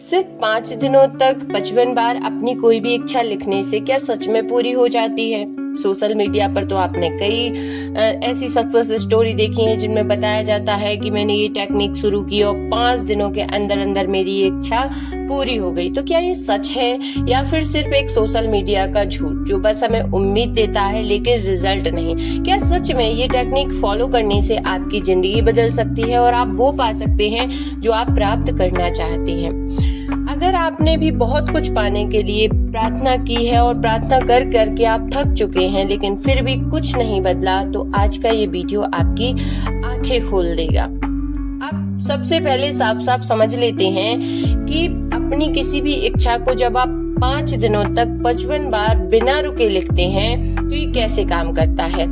सिर्फ 5 दिनों तक 55 बार अपनी कोई भी इच्छा लिखने से क्या सच में पूरी हो जाती है? सोशल मीडिया पर तो आपने कई ऐसी सक्सेस स्टोरी देखी है जिनमें बताया जाता है कि मैंने ये टेक्निक शुरू की और 5 दिनों के अंदर अंदर मेरी इच्छा पूरी हो गई। तो क्या ये सच है या फिर सिर्फ एक सोशल मीडिया का झूठ जो बस हमें उम्मीद देता है लेकिन रिजल्ट नहीं? क्या सच में ये टेक्निक फॉलो करने से आपकी जिंदगी बदल सकती है और आप वो पा सकते हैं जो आप प्राप्त करना चाहते हैं? अगर आपने भी बहुत कुछ पाने के लिए प्रार्थना की है और प्रार्थना कर करके आप थक चुके हैं लेकिन फिर भी कुछ नहीं बदला, तो आज का ये वीडियो आपकी आंखें खोल देगा। अब सबसे पहले साफ साफ समझ लेते हैं कि अपनी किसी भी इच्छा को जब आप 5 दिनों तक 55 बार बिना रुके लिखते हैं तो ये कैसे काम करता है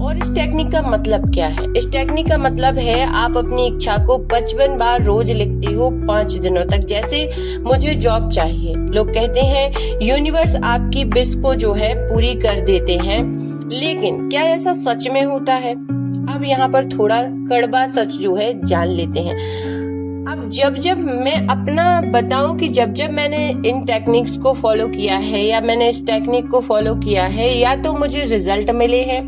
और इस टेक्निक का मतलब क्या है? इस टेक्निक का मतलब है आप अपनी इच्छा को 55 बार रोज लिखते हो 5 दिनों तक। जैसे मुझे जॉब चाहिए, लोग कहते हैं यूनिवर्स आपकी विश को जो है पूरी कर देते हैं, लेकिन क्या ऐसा सच में होता है? अब यहाँ पर थोड़ा कड़वा सच जो है जान लेते हैं। अब जब मैं अपना बताऊं कि जब मैंने इन टेक्निक्स को फॉलो किया है या मैंने इस टेक्निक को फॉलो किया है, या तो मुझे रिजल्ट मिले हैं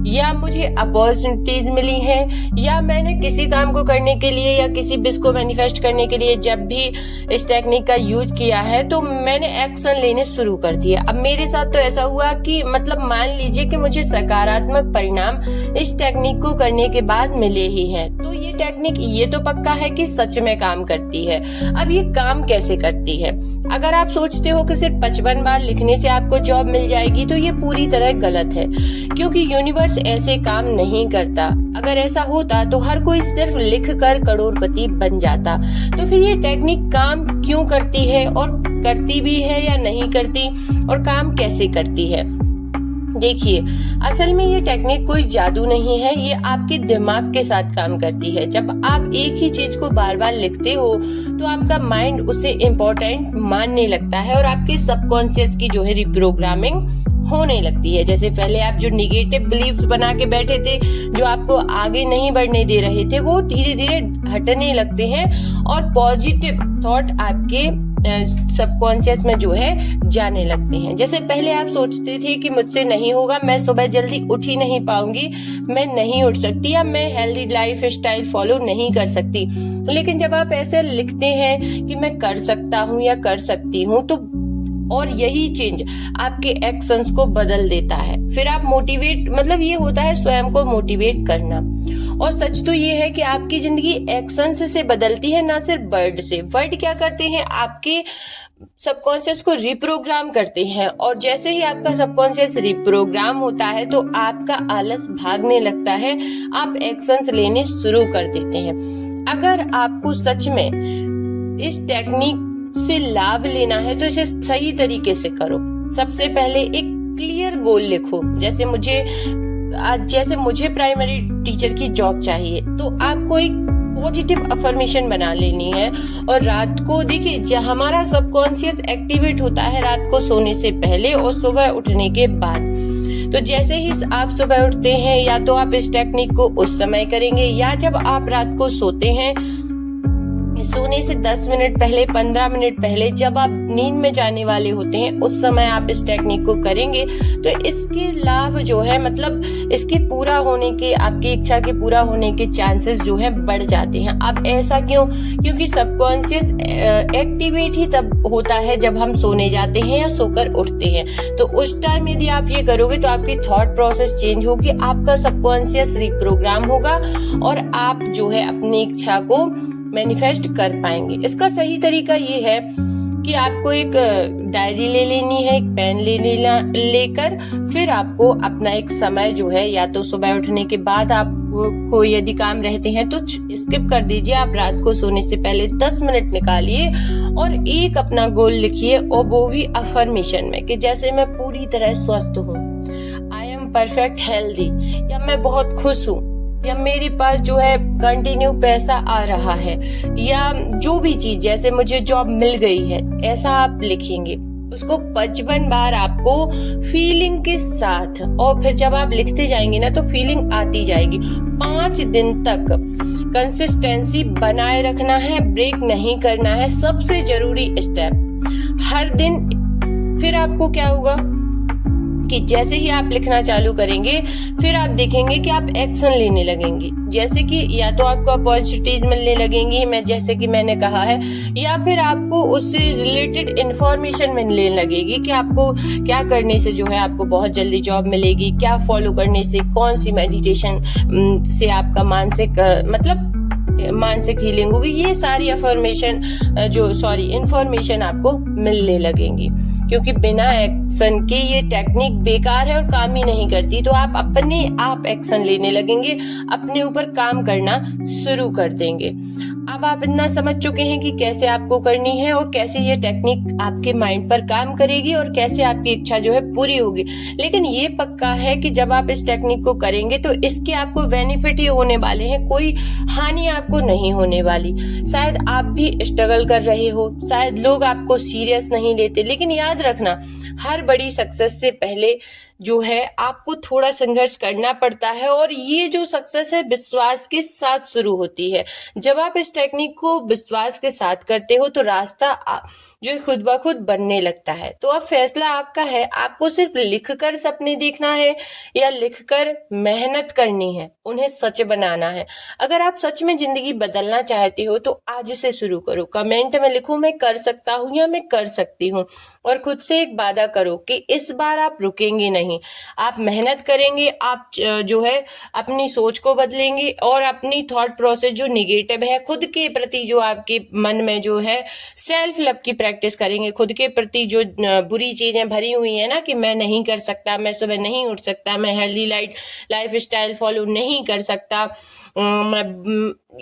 या मुझे अपॉर्चुनिटीज मिली हैं या मैंने किसी काम को करने के लिए या किसी विश को मैनिफेस्ट करने के लिए जब भी इस टेक्निक का यूज किया है तो मैंने एक्शन लेने शुरू कर दिया। अब मेरे साथ तो ऐसा हुआ कि मतलब मान लीजिए कि मुझे सकारात्मक परिणाम इस टेक्निक को करने के बाद मिले ही हैं। तो ये टेक्निक ये तो पक्का है कि सच में काम करती है। अब ये काम कैसे करती है? अगर आप सोचते हो कि सिर्फ 55 बार लिखने से आपको जॉब मिल जाएगी तो ये पूरी तरह गलत है, क्योंकि यूनिवर्स ऐसे काम नहीं करता। अगर ऐसा होता तो हर कोई सिर्फ लिख कर करोड़पति बन जाता। तो फिर ये टेक्निक काम क्यों करती है और करती भी है या नहीं करती, और काम कैसे करती है? देखिए, असल में ये टेक्निक कोई जादू नहीं है, ये आपके दिमाग के साथ काम करती है। जब आप एक ही चीज को बार बार लिखते हो तो आपका माइंड उसे इम्पोर्टेंट मानने लगता है और आपके सबकॉन्शियस की जो है रिप्रोग्रामिंग होने लगती है। जैसे पहले आप जो निगेटिव बिलीव्स बना के बैठे थे, जो आपको आगे नहीं बढ़ने दे रहे थे, वो धीरे धीरे हटने लगते हैं और पॉजिटिव थॉट आपके सबकॉन्शियस में जो है जाने लगते हैं। जैसे पहले आप सोचते थे कि मुझसे नहीं होगा, मैं सुबह जल्दी उठ ही नहीं पाऊंगी, मैं नहीं उठ सकती या मैं हेल्दी लाइफ स्टाइल फॉलो नहीं कर सकती। लेकिन जब आप ऐसे लिखते हैं कि मैं कर सकता हूँ या कर सकती हूँ, तो और यही चेंज आपके एक्शंस को बदल देता है। फिर आप मोटिवेट, मतलब ये होता है स्वयं को मोटिवेट करना। और सच तो ये है कि आपकी जिंदगी एक्शंस से बदलती है, ना सिर्फ वर्ड से। वर्ड क्या करते हैं? आपके सबकॉन्शियस को रिप्रोग्राम करते हैं, और जैसे ही आपका सबकॉन्शियस रिप्रोग्राम होता है तो आपका आलस भागने लगता है, आप एक्शंस लेने शुरू कर देते हैं। अगर आपको सच में इस टेक्निक से लाभ लेना है तो इसे सही तरीके से करो। सबसे पहले एक क्लियर गोल लिखो। जैसे मुझे प्राइमरी टीचर की जॉब चाहिए, तो आपको एक पॉजिटिव अफर्मेशन बना लेनी है। और रात को देखिए, हमारा सबकॉन्शियस एक्टिवेट होता है रात को सोने से पहले और सुबह उठने के बाद। तो जैसे ही आप सुबह उठते हैं, या तो आप इस टेक्निक को उस समय करेंगे, या जब आप रात को सोते हैं सोने से 10 मिनट पहले, 15 मिनट पहले, जब आप नींद में जाने वाले होते हैं, उस समय आप इस टेक्निक को करेंगे तो इसके लाभ जो है, मतलब इसके पूरा होने के, आपकी इच्छा के पूरा होने के चांसेस जो है बढ़ जाते हैं। अब ऐसा क्यों? क्योंकि सबकॉन्शियस एक्टिवेट ही तब होता है जब हम सोने जाते हैं या सोकर उठते हैं। तो उस टाइम यदि आप ये करोगे तो आपकी थॉट प्रोसेस चेंज होगी, आपका सबकॉन्शियस रिप्रोग्राम होगा और आप जो है अपनी इच्छा को मैनिफेस्ट कर पाएंगे। इसका सही तरीका ये है कि आपको एक डायरी ले लेनी है, एक पेन लेकर फिर आपको अपना एक समय जो है, या तो सुबह उठने के बाद आपको यदि काम रहते हैं तो स्किप कर दीजिए, आप रात को सोने से पहले 10 मिनट निकालिए और एक अपना गोल लिखिए, और वो भी अफर्मेशन में कि जैसे मैं पूरी तरह स्वस्थ हूँ, आई एम परफेक्ट हेल्दी, या मैं बहुत खुश हूँ, या मेरे पास जो है कंटिन्यू पैसा आ रहा है, या जो भी चीज, जैसे मुझे जॉब मिल गई है, ऐसा आप लिखेंगे। उसको 55 बार आपको फीलिंग के साथ, और फिर जब आप लिखते जाएंगे ना तो फीलिंग आती जाएगी। 5 दिन तक कंसिस्टेंसी बनाए रखना है, ब्रेक नहीं करना है, सबसे जरूरी स्टेप हर दिन। फिर आपको क्या होगा कि जैसे ही आप लिखना चालू करेंगे फिर आप देखेंगे कि आप एक्शन लेने लगेंगे, जैसे कि या तो आपको अपॉर्चुनिटीज मिलने लगेंगी, मैं जैसे कि मैंने कहा है, या फिर आपको उससे रिलेटेड इंफॉर्मेशन मिलने लगेगी कि आपको क्या करने से जो है आपको बहुत जल्दी जॉब मिलेगी, क्या फॉलो करने से, कौन सी मेडिटेशन से आपका मानसिक हीलिंग होगी। ये सारी इंफॉर्मेशन आपको मिलने लगेंगी, क्योंकि बिना एक्शन के ये टेक्निक बेकार है और काम ही नहीं करती। तो आप अपने आप एक्शन लेने लगेंगे, अपने ऊपर काम करना शुरू कर देंगे। अब आप इतना समझ चुके हैं कि कैसे आपको करनी है और कैसे ये टेक्निक आपके माइंड पर काम करेगी और कैसे आपकी इच्छा जो है पूरी होगी। लेकिन ये पक्का है कि जब आप इस टेक्निक को करेंगे तो इसके आपको बेनिफिट ही होने वाले हैं, कोई हानि आपको नहीं होने वाली। शायद आप भी स्ट्रगल कर रहे हो, शायद लोग आपको सीरियस नहीं लेते, लेकिन याद रखना हर बड़ी सक्सेस से पहले जो है आपको थोड़ा संघर्ष करना पड़ता है, और ये जो सक्सेस है विश्वास के साथ शुरू होती है। जब आप इस टेक्निक को विश्वास के साथ करते हो तो रास्ता जो खुद ब खुद बनने लगता है। तो अब फैसला आपका है, आपको सिर्फ लिखकर सपने देखना है या लिखकर मेहनत करनी है, उन्हें सच बनाना है। अगर आप सच में जिंदगी बदलना चाहते हो तो आज से शुरू करो। कमेंट में लिखो मैं कर सकता हूँ या मैं कर सकती हूँ, और खुद से एक वादा करो कि इस बार आप रुकेंगे नहीं, आप मेहनत करेंगे, आप जो है अपनी सोच को बदलेंगे और अपनी थॉट प्रोसेस जो निगेटिव है खुद के प्रति, जो आपके मन में जो है सेल्फ लव की प्रैक्टिस करेंगे। खुद के प्रति जो बुरी चीजें भरी हुई है ना कि मैं नहीं कर सकता, मैं सुबह नहीं उठ सकता, मैं हेल्दी लाइफ स्टाइल फॉलो नहीं कर सकता,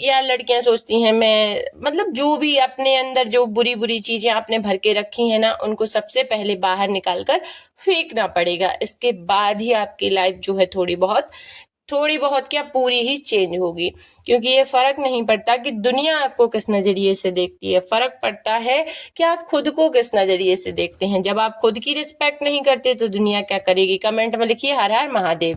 या लड़कियां सोचती हैं मैं जो भी अपने अंदर जो बुरी चीजें आपने भर के रखी है ना, उनको सबसे पहले बाहर निकाल कर फेंकना पड़ेगा। इसके बाद ही आपकी लाइफ जो है थोड़ी बहुत क्या पूरी ही चेंज होगी। क्योंकि ये फर्क नहीं पड़ता कि दुनिया आपको किस नजरिए से देखती है, फर्क पड़ता है कि आप खुद को किस नजरिए से देखते हैं। जब आप खुद की रिस्पेक्ट नहीं करते तो दुनिया क्या करेगी। कमेंट में लिखिए हर हर महादेव।